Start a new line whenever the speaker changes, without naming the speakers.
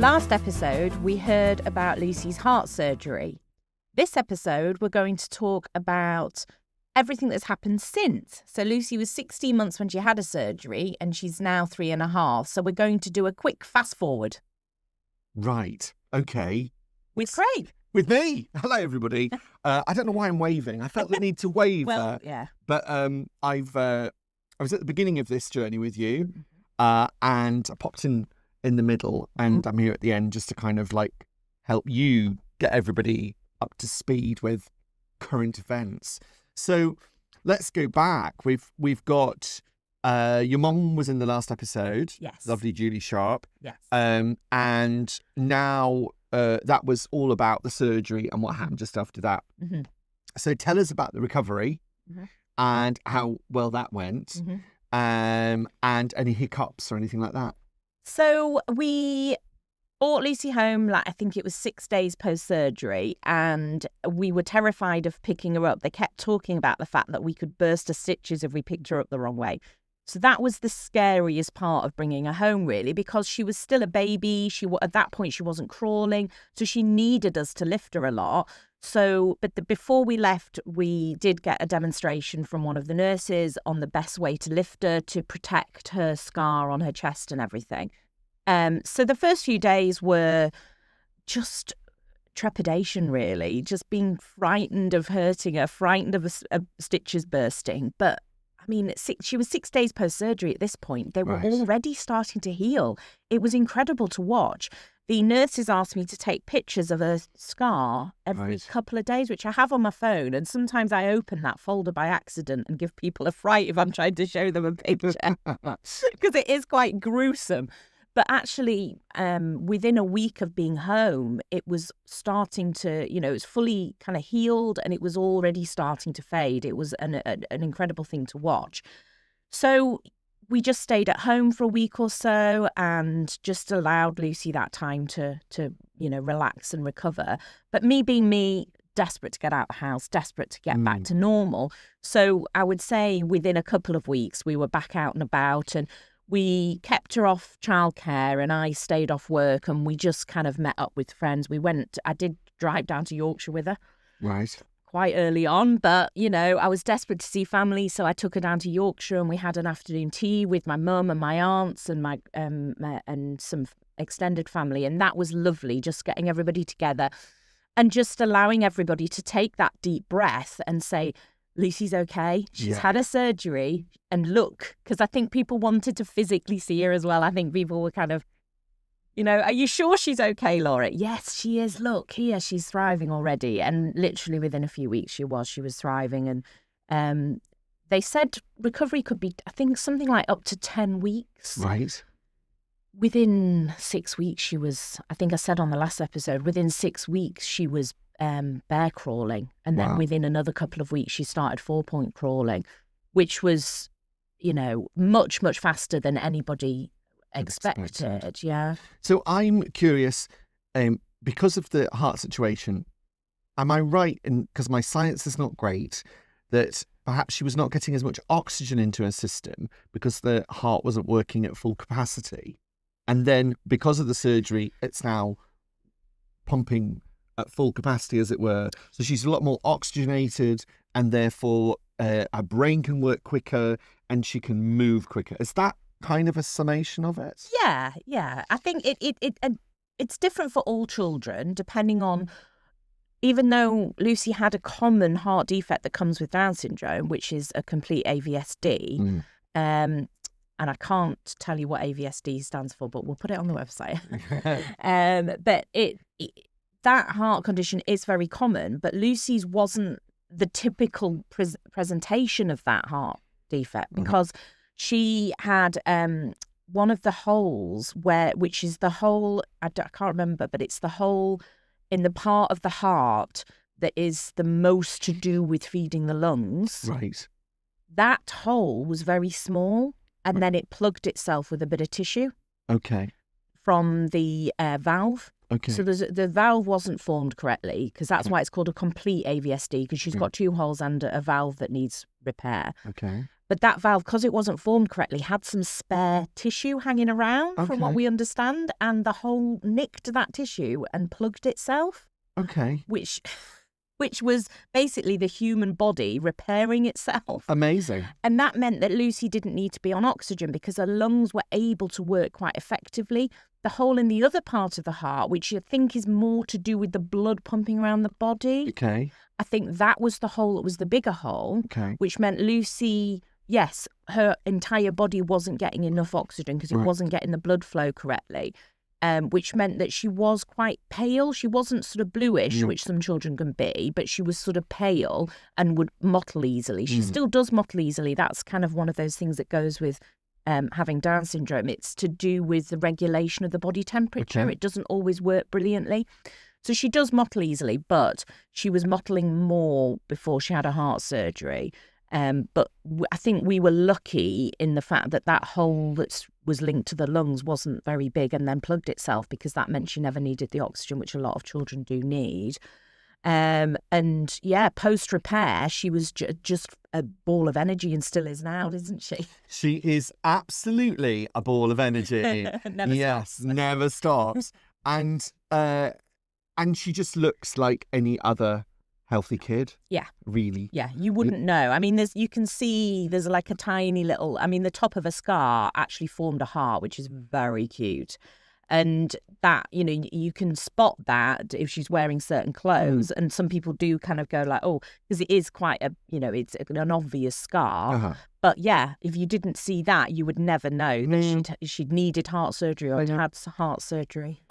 Last episode, we heard about Lucy's heart surgery. This episode, we're going to talk about everything that's happened since. So Lucy was 16 months when she had a surgery, and she's now 3.5. So we're going to do a quick fast forward.
Right. Okay.
With Craig.
With me. Hello, everybody. I don't know why I'm waving. I felt the need to wave.
Well, yeah.
But I was at the beginning of this journey with you, and I popped in the middle, and I'm here at the end just to kind of like help you get everybody up to speed with current events. So let's go back. We've got your mum was in the last episode.
Yes.
Lovely Julie Sharp.
Yes.
And now that was all about the surgery and what happened just after that.
Mm-hmm.
So tell us about the recovery and how well that went, and any hiccups or anything like that.
So we brought Lucy home, I think it was 6 days post-surgery, and we were terrified of picking her up. They kept talking about the fact that we could burst her stitches if we picked her up the wrong way. So that was the scariest part of bringing her home, really, because she was still a baby. At that point, she wasn't crawling, so she needed us to lift her a lot. So, before we left, we did get a demonstration from one of the nurses on the best way to lift her to protect her scar on her chest and everything. So the first few days were just trepidation, really, just being frightened of hurting her, frightened of stitches bursting. But I mean, she was 6 days post-surgery at this point. They were already starting to heal. It was incredible to watch. The nurses asked me to take pictures of her scar every couple of days, which I have on my phone. And sometimes I open that folder by accident and give people a fright if I'm trying to show them a picture, because it is quite gruesome. But actually, within a week of being home, it was starting to, it was fully kind of healed, and it was already starting to fade. It was an incredible thing to watch. So we just stayed at home for a week or so and just allowed Lucy that time to relax and recover. But me being me, desperate to get out of the house, desperate to get back to normal. So I would say within a couple of weeks, we were back out and about, and we kept her off childcare, and I stayed off work, and we just kind of met up with friends. I did drive down to Yorkshire with her.
Right.
Quite early on, but, I was desperate to see family, so I took her down to Yorkshire, and we had an afternoon tea with my mum and my aunts and my and some extended family, and that was lovely, just getting everybody together and just allowing everybody to take that deep breath and say, Lucy's okay. She's had a surgery, and look, because I think people wanted to physically see her as well. I think people were kind of, are you sure she's okay, Laura? Yes, she is. Look, here, she's thriving already. And literally within a few weeks, she was thriving. And they said recovery could be, I think, something like up to 10 weeks.
Right.
Within 6 weeks, she was, I think I said on the last episode, within 6 weeks, she was bear crawling, and then within another couple of weeks she started 4-point crawling, which was much faster than anybody expected. Yeah.
So I'm curious, because of the heart situation, am I right in, because my science is not great, that perhaps she was not getting as much oxygen into her system because the heart wasn't working at full capacity, and then because of the surgery it's now pumping at full capacity, as it were. So she's a lot more oxygenated, and therefore her brain can work quicker and she can move quicker. Is that kind of a summation of it?
Yeah. I think it's different for all children, depending on, even though Lucy had a common heart defect that comes with Down syndrome, which is a complete AVSD. And I can't tell you what AVSD stands for, but we'll put it on the website. But that heart condition is very common, but Lucy's wasn't the typical presentation of that heart defect, because she had one of the holes which is the hole, I can't remember, but it's the hole in the part of the heart that is the most to do with feeding the lungs.
Right.
That hole was very small, and then it plugged itself with a bit of tissue.
Okay.
From the valve.
Okay.
So the valve wasn't formed correctly, because that's why it's called a complete AVSD, because she's got 2 holes and a valve that needs repair.
Okay.
But that valve, because it wasn't formed correctly, had some spare tissue hanging around, from what
Okay.
we understand, and the hole nicked that tissue and plugged itself,
Okay.
which was basically the human body repairing itself.
Amazing.
And that meant that Lucy didn't need to be on oxygen because her lungs were able to work quite effectively. The hole in the other part of the heart, which I think is more to do with the blood pumping around the body,
Okay.
I think that was the hole that was the bigger hole,
Okay.
which meant Lucy, yes, her entire body wasn't getting enough oxygen because it
Right.
wasn't getting the blood flow correctly. Which meant that she was quite pale. She wasn't sort of bluish,
Yeah.
which some children can be, but she was sort of pale and would mottle easily. She still does mottle easily. That's kind of one of those things that goes with having Down syndrome. It's to do with the regulation of the body temperature.
Okay.
It doesn't always work brilliantly. So she does mottle easily, but she was mottling more before she had a heart surgery. But I think we were lucky in the fact that that hole that was linked to the lungs wasn't very big and then plugged itself, because that meant she never needed the oxygen, which a lot of children do need. And yeah, post-repair, she was just a ball of energy, and still is now, isn't she?
She is absolutely a ball of energy.
Never
yes,
stops.
never stops. And she just looks like any other healthy kid.
Yeah.
Really.
Yeah, you wouldn't know. I mean, you can see there's like a tiny little, I mean, the top of a scar actually formed a heart, which is very cute. And that, you can spot that if she's wearing certain clothes. And some people do kind of go like, oh, because it is quite it's an obvious scar.
Uh-huh.
But yeah, if you didn't see that, you would never know that she'd needed heart surgery or had heart surgery.